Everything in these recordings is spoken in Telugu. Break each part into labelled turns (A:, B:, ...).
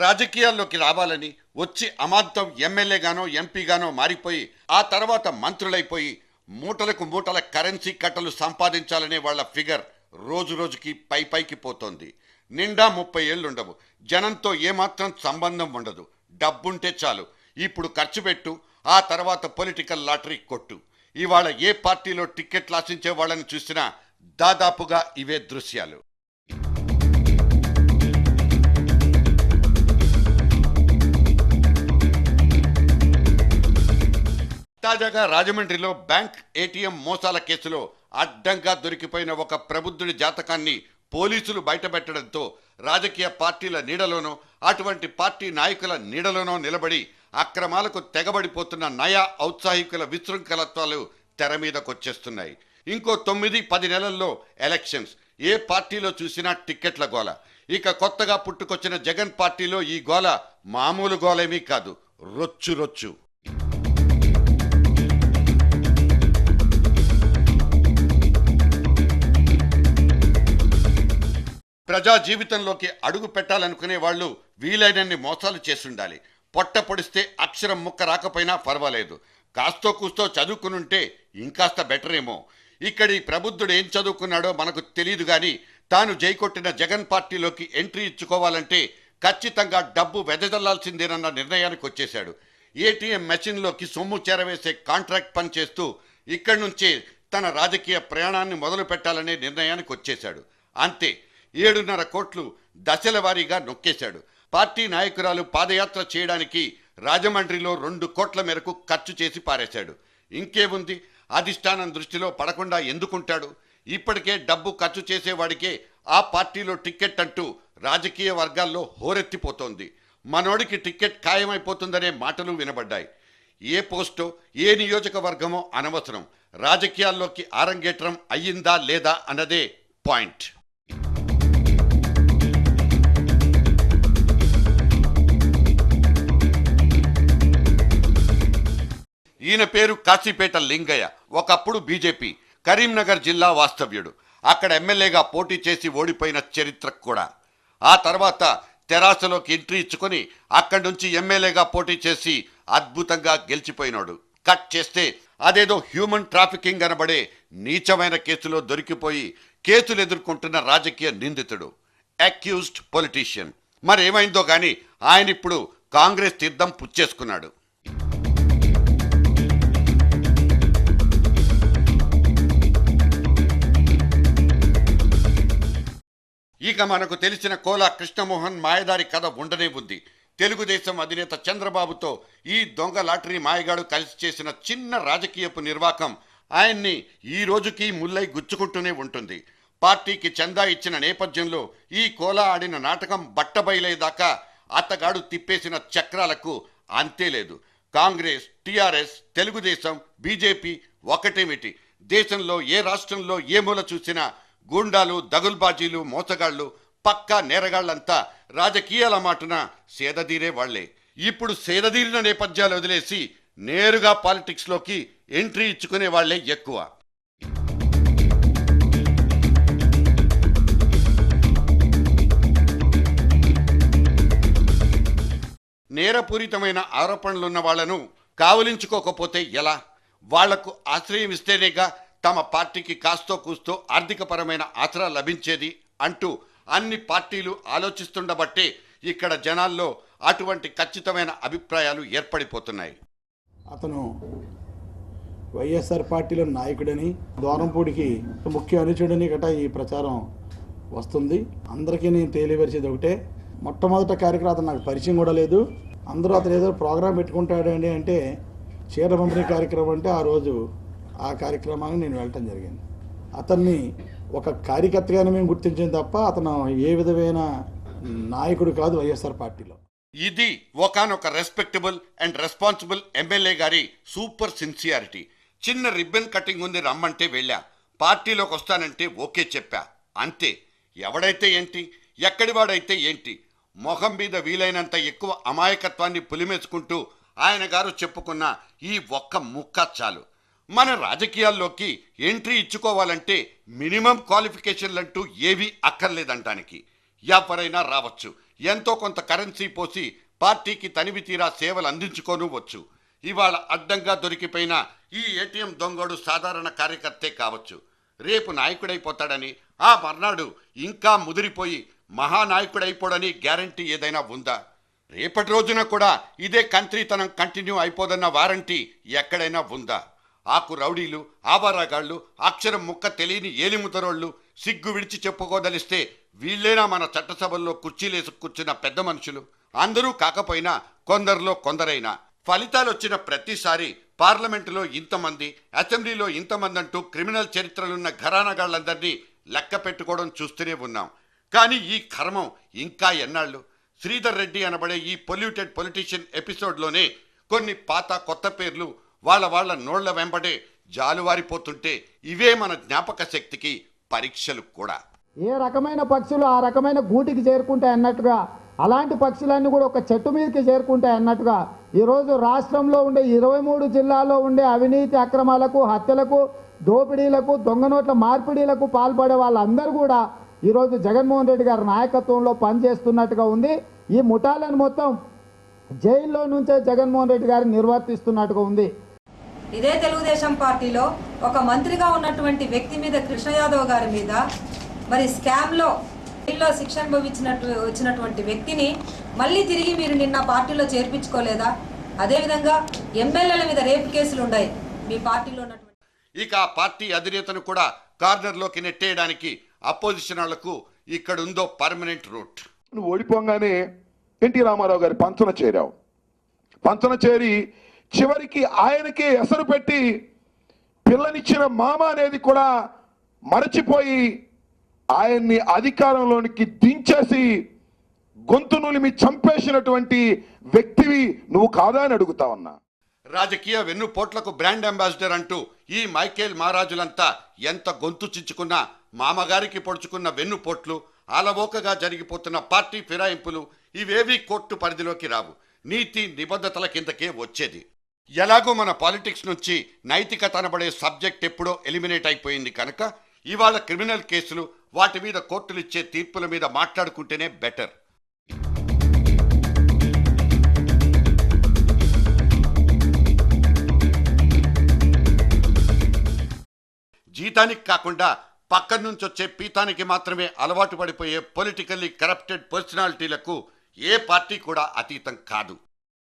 A: రాజకీయాల్లోకి రావాలని వచ్చి అమాంతం ఎమ్మెల్యేగానో ఎంపీగానో మారిపోయి ఆ తర్వాత మంత్రులైపోయి మూటలకు మూటల కరెన్సీ కట్టలు సంపాదించాలనే వాళ్ళ ఫిగర్ రోజు రోజుకి పైకి పోతోంది. నిండా 30 ఏళ్ళుండవు, జనంతో ఏమాత్రం సంబంధం ఉండదు, డబ్బుంటే చాలు, ఇప్పుడు ఖర్చు పెట్టు, ఆ తర్వాత పొలిటికల్ లాటరీ కొట్టు. ఇవాళ ఏ పార్టీలో టికెట్లు ఆశించే వాళ్ళని చూసినా దాదాపుగా ఇవే దృశ్యాలు. తాజాగా రాజమండ్రిలో బ్యాంక్ ఏటీఎం మోసాల కేసులో అడ్డంగా దొరికిపోయిన ఒక ప్రబుద్ధుడి జాతకాన్ని పోలీసులు బయటపెట్టడంతో రాజకీయ పార్టీల నీడలోనో అటువంటి పార్టీ నాయకుల నీడలోనో నిలబడి అక్రమాలకు తెగబడిపోతున్న నయా ఔత్సాహికుల విశృంఖలత్వాలు తెర మీదకొచ్చేస్తున్నాయి. ఇంకో 9-10 నెలల్లో ఎలక్షన్స్. ఏ పార్టీలో చూసినా టిక్కెట్ల గోల. ఇక కొత్తగా పుట్టుకొచ్చిన జగన్ పార్టీలో ఈ గోల మామూలు గోలేమీ కాదు, రొచ్చు. ప్రజా జీవితంలోకి అడుగు పెట్టాలనుకునే వాళ్ళు వీలైనన్ని మోసాలు చేసుండాలి. పొట్ట పొడిస్తే అక్షరం ముక్క రాకపోయినా పర్వాలేదు, కాస్తో కూస్తో చదువుకునుంటే ఇంకాస్త బెటర్ ఏమో. ఇక్కడి ప్రబుద్ధుడు ఏం చదువుకున్నాడో మనకు తెలియదు కానీ తాను జైకొట్టిన జగన్ పార్టీలోకి ఎంట్రీ ఇచ్చుకోవాలంటే ఖచ్చితంగా డబ్బు వెదజల్లాల్సిందేనన్న నిర్ణయానికి వచ్చేశాడు. ఏటీఎం మెషిన్లోకి సొమ్ము చేరవేసే కాంట్రాక్ట్ పని చేస్తూ ఇక్కడి నుంచే తన రాజకీయ ప్రయాణాన్ని మొదలు పెట్టాలనే నిర్ణయానికి వచ్చేశాడు. అంతే, 7.5 కోట్లు దశల వారీగా నొక్కేశాడు. పార్టీ నాయకురాలు పాదయాత్ర చేయడానికి రాజమండ్రిలో 2 కోట్ల మేరకు ఖర్చు చేసి పారేశాడు. ఇంకేముంది, అధిష్టానం దృష్టిలో పడకుండా ఎందుకుంటాడు? ఇప్పటికే డబ్బు ఖర్చు చేసేవాడికే ఆ పార్టీలో టిక్కెట్ అంటూ రాజకీయ వర్గాల్లో హోరెత్తిపోతోంది. మనోడికి టిక్కెట్ ఖాయమైపోతుందనే మాటలు వినబడ్డాయి. ఏ పోస్టో ఏ నియోజకవర్గమో అనవసరం, రాజకీయాల్లోకి ఆరంగేట్రం అయ్యిందా లేదా అన్నదే పాయింట్. ఈయన పేరు కాశీపేట లింగయ్య. ఒకప్పుడు బీజేపీ, కరీంనగర్ జిల్లా వాస్తవ్యుడు. అక్కడ ఎమ్మెల్యేగా పోటీ చేసి ఓడిపోయిన చరిత్ర కూడా. ఆ తర్వాత తెరాసలోకి ఎంట్రీ ఇచ్చుకొని అక్కడి నుంచి ఎమ్మెల్యేగా పోటీ చేసి అద్భుతంగా గెలిచిపోయినాడు. కట్ చేస్తే అదేదో హ్యూమన్ ట్రాఫికింగ్ అనబడే నీచమైన కేసులో దొరికిపోయి కేసులు ఎదుర్కొంటున్న రాజకీయ నిందితుడు, అక్యూజ్డ్ పొలిటీషియన్. మరేమైందో కానీ ఆయన ఇప్పుడు కాంగ్రెస్ తీర్థం పుచ్చేసుకున్నాడు. ఇక మనకు తెలిసిన కోలా కృష్ణమోహన్ మాయదారి కథ ఉండనే ఉంది. తెలుగుదేశం అధినేత చంద్రబాబుతో ఈ దొంగ లాటరీ మాయగాడు కలిసి చేసిన చిన్న రాజకీయపు నిర్వాకం ఆయన్ని ఈ రోజుకి ముల్లై గుచ్చుకుంటూనే ఉంటుంది. పార్టీకి చందా ఇచ్చిన నేపథ్యంలో ఈ కోలా ఆడిన నాటకం బట్టబయలేదాకా అతగాడు తిప్పేసిన చక్రాలకు అంతే లేదు. కాంగ్రెస్, టీఆర్ఎస్, తెలుగుదేశం, బీజేపీ ఒకటేమిటి, దేశంలో ఏ రాష్ట్రంలో ఏ మూల చూసినా గూండాలు, దగుల్బాజీలు, మోసగాళ్లు, పక్కా నేరగాళ్లంతా రాజకీయాల మాటున సేదదీరే వాళ్లే. ఇప్పుడు సేదదీరిన నేపథ్యాలు వదిలేసి నేరుగా పాలిటిక్స్లోకి ఎంట్రీ ఇచ్చుకునే వాళ్లే ఎక్కువ. నేరపూరితమైన ఆరోపణలున్న వాళ్లను కావలించుకోకపోతే ఎలా? వాళ్లకు ఆశ్రయం ఇస్తేనేగా తమ పార్టీకి కాస్తో కూస్తో ఆర్థికపరమైన ఆసరా లభించేది అంటూ అన్ని పార్టీలు ఆలోచిస్తుండబట్టే ఇక్కడ జనాల్లో అటువంటి ఖచ్చితమైన అభిప్రాయాలు ఏర్పడిపోతున్నాయి.
B: అతను వైఎస్ఆర్ పార్టీలో నాయకుడని, దూరంపూడికి ముఖ్య అనుచరుడని గటా ఈ ప్రచారం వస్తుంది. అందరికీ నేను తెలియపరిచేది ఒకటే, మొట్టమొదట కార్యక్రమం అతను నాకు పరిచయం కూడా లేదు. అందరూ అతను ఏదో ప్రోగ్రాం పెట్టుకుంటాడండి అంటే చీర పంపిణీ కార్యక్రమం అంటే ఆ రోజు ఆ కార్యక్రమానికి నేను వెళ్ళటం జరిగింది. అతన్ని ఒక కార్యకర్తగానే మేము గుర్తించాం తప్ప అతను ఏ విధమైన నాయకుడు కాదు వైఎస్ఆర్ పార్టీలో.
A: ఇది ఒకానొక రెస్పెక్టబుల్ అండ్ రెస్పాన్సిబుల్ ఎమ్మెల్యే గారి సూపర్ సిన్సియారిటీ. చిన్న రిబ్బన్ కటింగ్ ఉంది, రమ్మంటే వెళ్ళా, పార్టీలోకి వస్తానంటే ఓకే చెప్పా, అంతే. ఎవడైతే ఏంటి, ఎక్కడివాడైతే ఏంటి, మొహం మీద వీలైనంత ఎక్కువ అమాయకత్వాన్ని పులిమేసుకుంటూ ఆయన గారు చెప్పుకున్న ఈ ఒక్క ముక్క చాలు. మన రాజకీయాల్లోకి ఎంట్రీ ఇచ్చుకోవాలంటే మినిమం క్వాలిఫికేషన్లంటూ ఏవీ అక్కర్లేదంటానికి. ఎవరైనా రావచ్చు, ఎంతో కొంత కరెన్సీ పోసి పార్టీకి తనివి తీరా సేవలు అందించుకోను వచ్చు. ఇవాళ అడ్డంగా దొరికిపోయిన ఈ ఏటీఎం దొంగోడు సాధారణ కార్యకర్తే కావచ్చు. రేపు నాయకుడైపోతాడని, ఆ మర్నాడు ఇంకా ముదిరిపోయి మహానాయకుడైపోడని గ్యారంటీ ఏదైనా ఉందా? రేపటి రోజున కూడా ఇదే కంత్రీతనం కంటిన్యూ అయిపోదన్న వారంటీ ఎక్కడైనా ఉందా? ఆకు రౌడీలు, ఆవారాగాళ్ళు, అక్షరం ముక్క తెలియని ఏలిముదరోళ్ళు సిగ్గు విడిచి చెప్పుకోదలిస్తే వీళ్ళేనా మన చట్టసభల్లో కుర్చీలేసి కూర్చున్న పెద్ద మనుషులు? అందరూ కాకపోయినా కొందరిలో కొందరైనా ఫలితాలు వచ్చిన ప్రతిసారి పార్లమెంటులో ఇంతమంది, అసెంబ్లీలో ఇంతమంది అంటూ క్రిమినల్ చరిత్రలున్న ఘరానాగాళ్ళందరినీ లెక్క పెట్టుకోవడం చూస్తూనే ఉన్నాం. కానీ ఈ కర్మం ఇంకా ఎన్నాళ్ళు? శ్రీధర్ రెడ్డి అనబడే ఈ పొల్యూటెడ్ పొలిటీషియన్ ఎపిసోడ్లోనే కొన్ని పాత కొత్త పేర్లు వాళ్ళ నోళ్ల వెంబడే జాలువారిపోతుంటే ఇవే మన జ్ఞాపక శక్తికి పరీక్షలు కూడా.
C: ఏ రకమైన పక్షులు ఆ రకమైన గూటికి చేరుకుంటాయి అన్నట్టుగా, అలాంటి పక్షులన్నీ కూడా ఒక చెట్టు మీదకి చేరుకుంటాయి అన్నట్టుగా ఈరోజు రాష్ట్రంలో ఉండే 23 జిల్లాల్లో ఉండే అవినీతి అక్రమాలకు, హత్యలకు, దోపిడీలకు, దొంగ నోట్ల మార్పిడీలకు పాల్పడే వాళ్ళందరూ కూడా ఈరోజు జగన్మోహన్ రెడ్డి గారి నాయకత్వంలో పనిచేస్తున్నట్టుగా ఉంది. ఈ ముఠాలను మొత్తం జైల్లో నుంచే జగన్మోహన్ రెడ్డి గారు నిర్వర్తిస్తున్నట్టుగా ఉంది.
D: ఇదే తెలుగుదేశం పార్టీలో ఒక మంత్రిగా ఉన్నటువంటి వ్యక్తి మీద, కృష్ణ యాదవ్ గారి మీద మరి స్కామ్లో జైల్లో శిక్షణ వచ్చినటువంటి వ్యక్తిని మళ్ళీ తిరిగి మీరు నిన్న పార్టీలో చేర్పించుకోలేదా? అదేవిధంగా ఎమ్మెల్యేల మీద రేపు కేసులు ఉన్నాయి మీ పార్టీలో ఉన్నటువంటి.
A: ఇక ఆ పార్టీ అధినేతను కూడా కార్నర్లోకి నెట్టేయడానికి అపోజిషన్ వాళ్లకు ఇక్కడ ఉందో పర్మనెంట్ రూట్.
E: నువ్వు ఓడిపోగానే ఎన్టీ రామారావు గారి పంచన చేరావు. పంచన చేరి చివరికి ఆయనకే ఎసరు పెట్టి పిల్లనిచ్చిన మామ అనేది కూడా మరచిపోయి ఆయన్ని అధికారంలోనికి దించేసి గొంతు నులిమి చంపేసినటువంటి వ్యక్తివి నువ్వు కాదా అని అడుగుతా ఉన్నా.
A: రాజకీయ వెన్నుపోట్లకు బ్రాండ్ అంబాసిడర్ అంటూ ఈ మైకేల్ మహారాజులంతా ఎంత గొంతు చించుకున్నా మామగారికి పొడుచుకున్న వెన్నుపోట్లు, అలవోకగా జరిగిపోతున్న పార్టీ ఫిరాయింపులు ఇవేవీ కోర్టు పరిధిలోకి రావు. నీతి నిబద్ధతల కిందకే వచ్చేది. ఎలాగో మన పాలిటిక్స్ నుంచి నైతికత అనబడే సబ్జెక్ట్ ఎప్పుడో ఎలిమినేట్ అయిపోయింది కనుక ఇవాళ క్రిమినల్ కేసులు, వాటి మీద కోర్టులు ఇచ్చే తీర్పుల మీద మాట్లాడుకుంటేనే బెటర్. జీతానికి కాకుండా పక్కన నుంచి వచ్చే పీతానికి మాత్రమే అలవాటు పడిపోయే పొలిటికల్లీ కరప్టెడ్ పర్సనాలిటీలకు ఏ పార్టీ కూడా అతీతం కాదు.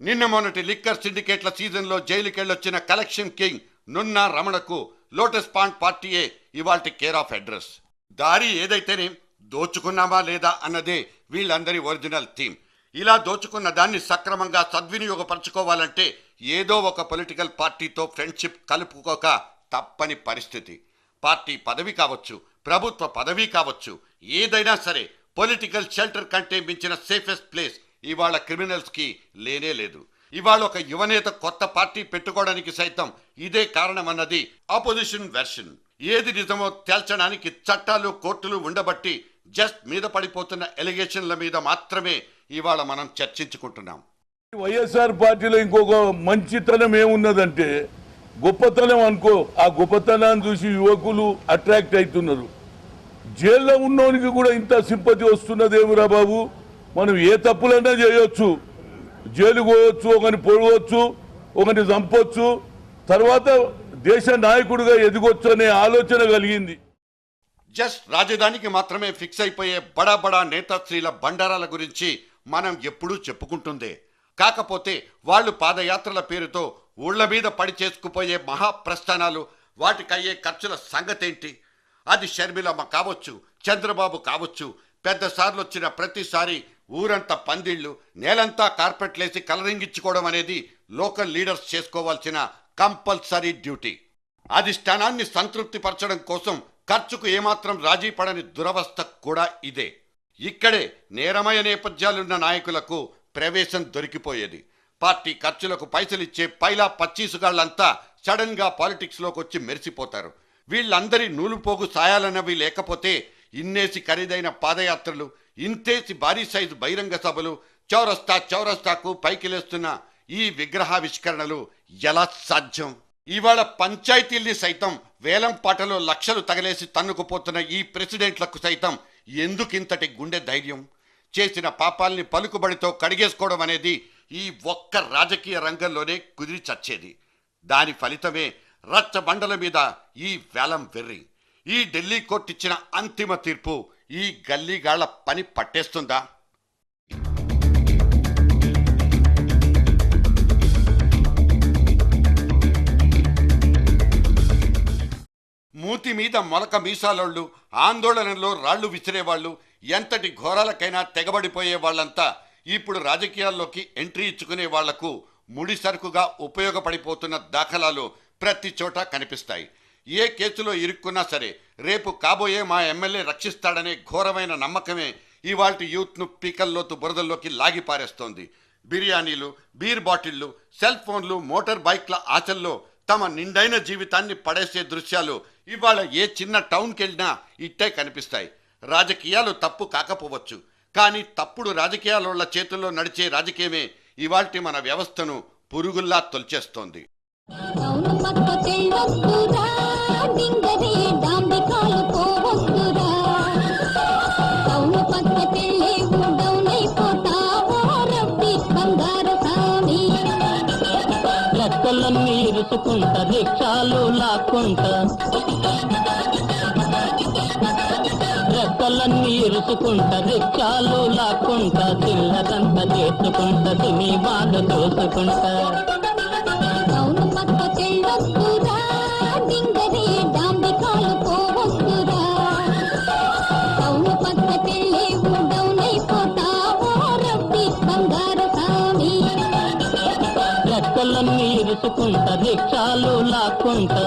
A: నిన్న మొన్నటి లిక్కర్ సిండికేట్ల సీజన్లో జైలుకెళ్ళొచ్చిన కలెక్షన్ కింగ్ నున్న రమణకు లోటస్ పాండ్ పార్టీయే ఇవాల్టి కేర్ ఆఫ్ అడ్రస్. దారి ఏదైతేనే దోచుకున్నామా లేదా అన్నదే వీళ్ళందరి ఒరిజినల్ థీమ్. ఇలా దోచుకున్న దాన్ని సక్రమంగా సద్వినియోగపరచుకోవాలంటే ఏదో ఒక పొలిటికల్ పార్టీతో ఫ్రెండ్షిప్ కలుపుకోక తప్పని పరిస్థితి. పార్టీ పదవి కావచ్చు, ప్రభుత్వ పదవి కావచ్చు, ఏదైనా సరే పొలిటికల్ షెల్టర్ కంటే మించిన సేఫెస్ట్ ప్లేస్ ఇవాళ క్రిమినల్స్కి లేనే లేదు. ఇవాళ ఒక యువనేత కొత్త పార్టీ పెట్టుకోవడానికి సైతం ఇదే కారణమన్నది ఆపోజిషన్ వెర్షన్. ఏది నిజమో తేల్చడానికి చట్టాలు, కోర్టులు ఉండబట్టి జస్ట్ మీద పడిపోతున్న ఎలిగేషన్ల మీద మాత్రమే ఇవాళ మనం చర్చించుకుంటున్నాం.
F: వైఎస్ఆర్ పార్టీలో ఇంకొక మంచితనం ఏమున్నదంటే గొప్పతనం అనుకో. ఆ గొప్పతనాన్ని చూసి యువకులు అట్రాక్ట్ అవుతున్నారు. జైల్లో ఉన్నోనికి కూడా ఇంత సింపతి వస్తున్నదేమిరా బాబు, మనం ఏ తప్పులన్నా చేయొచ్చు, జైలు పోవచ్చు, ఒకరిని పొడవచ్చు, ఒకరిని చంపొచ్చు, తర్వాత దేశ నాయకుడిగా ఎదిగొచ్చు అనే ఆలోచన కలిగింది.
A: జస్ట్ రాజధానికి మాత్రమే ఫిక్స్ అయిపోయే బడా బడా నేతాశ్రీల బండారాల గురించి మనం ఎప్పుడూ చెప్పుకుంటుందే. కాకపోతే వాళ్ళు పాదయాత్రల పేరుతో ఊళ్ల మీద పడి చేసుకుపోయే మహాప్రస్థానాలు, వాటికయ్యే ఖర్చుల సంగతేంటి? అది షర్మిలమ్మ కావచ్చు, చంద్రబాబు కావచ్చు, పెద్ద సార్లు వచ్చిన ప్రతిసారి ఊరంతా పందిళ్లు, నేలంతా కార్పెట్లేసి కలరింగిచ్చుకోవడం అనేది లోకల్ లీడర్స్ చేసుకోవాల్సిన కంపల్సరీ డ్యూటీ. అధిష్టానాన్ని సంతృప్తిపరచడం కోసం ఖర్చుకు ఏమాత్రం రాజీ పడని దురవస్థ కూడా ఇదే. ఇక్కడే నేరమయ నేపథ్యాలున్న నాయకులకు ప్రవేశం దొరికిపోయేది. పార్టీ ఖర్చులకు పైసలిచ్చే పైలా పచ్చీసుగాళ్లంతా సడన్ గా పాలిటిక్స్ లోకి వచ్చి మెరిసిపోతారు. వీళ్ళందరి నూలుపోగు సాయాలన్నవి లేకపోతే ఇన్నేసి ఖరీదైన పాదయాత్రలు, ఇంతేసి భారీ సైజు బహిరంగ సభలు, చౌరస్తాకు పైకి లేస్తున్న ఈ విగ్రహావిష్కరణలు ఎలా సాధ్యం? ఇవాళ పంచాయతీల్ని సైతం వేలం పాటలో లక్షలు తగలేసి తన్నుకుపోతున్న ఈ ప్రెసిడెంట్లకు సైతం ఎందుకింతటి గుండె ధైర్యం? చేసిన పాపాల్ని పలుకుబడితో కడిగేసుకోవడం అనేది ఈ ఒక్క రాజకీయ రంగంలోనే కుదిరి చచ్చేది. దాని ఫలితమే రచ్చబండల మీద ఈ వేలం వెర్రి. ఈ ఢిల్లీ కోర్టు ఇచ్చిన అంతిమ తీర్పు ఈ గల్లీగాళ్ల పని పట్టేస్తుందా? మూతి మీద మొలక మీసాలోళ్ళు, ఆందోళనలో రాళ్లు విసిరేవాళ్ళు, ఎంతటి ఘోరాలకైనా తెగబడిపోయే వాళ్ళంతా ఇప్పుడు రాజకీయాల్లోకి ఎంట్రీ ఇచ్చుకునే వాళ్లకు ముడి సరుకుగా ఉపయోగపడిపోతున్న దాఖలాలు ప్రతి చోట కనిపిస్తాయి. ఏ కేసులో ఇరుక్కున్నా సరే రేపు కాబోయే మా ఎమ్మెల్యే రక్షిస్తాడనే ఘోరమైన నమ్మకమే ఇవాల్టి యూత్ను పీకల్లోతు బురదల్లోకి లాగి పారేస్తోంది. బిర్యానీలు, బీర్ బాటిళ్లు, సెల్ ఫోన్లు, మోటార్ బైక్ల ఆశల్లో తమ నిండైన జీవితాన్ని పడేసే దృశ్యాలు ఇవాళ ఏ చిన్న టౌన్కి వెళ్ళినా ఇట్టే కనిపిస్తాయి. రాజకీయాలు తప్పు కాకపోవచ్చు, కానీ తప్పుడు రాజకీయాల చేతుల్లో నడిచే రాజకీయమే ఇవాల్టి మన వ్యవస్థను పురుగుల్లా తొల్చేస్తోంది.
G: రెక్కలన్నీ ఇరుసుకుంటా రిక్షాలు లాక్కుంటా, రెక్కలన్నీ ఇరుసుకుంటా రిక్షాలు లాక్కుంటా, చిల్లరంతా చేసుకుంటా తిని బాధ చూసుకుంటా.
H: అవును పక్క చెల్లొస్తురా డింగరే డాంబికాలు పోవస్తురా, అవును పక్క చెల్లేవు డౌనైపోతావో రబ్బి బంగారు సామి.
G: రెక్కలన్నీ ఇరుసుకుంటా రిక్షాలు లాక్కుంటా,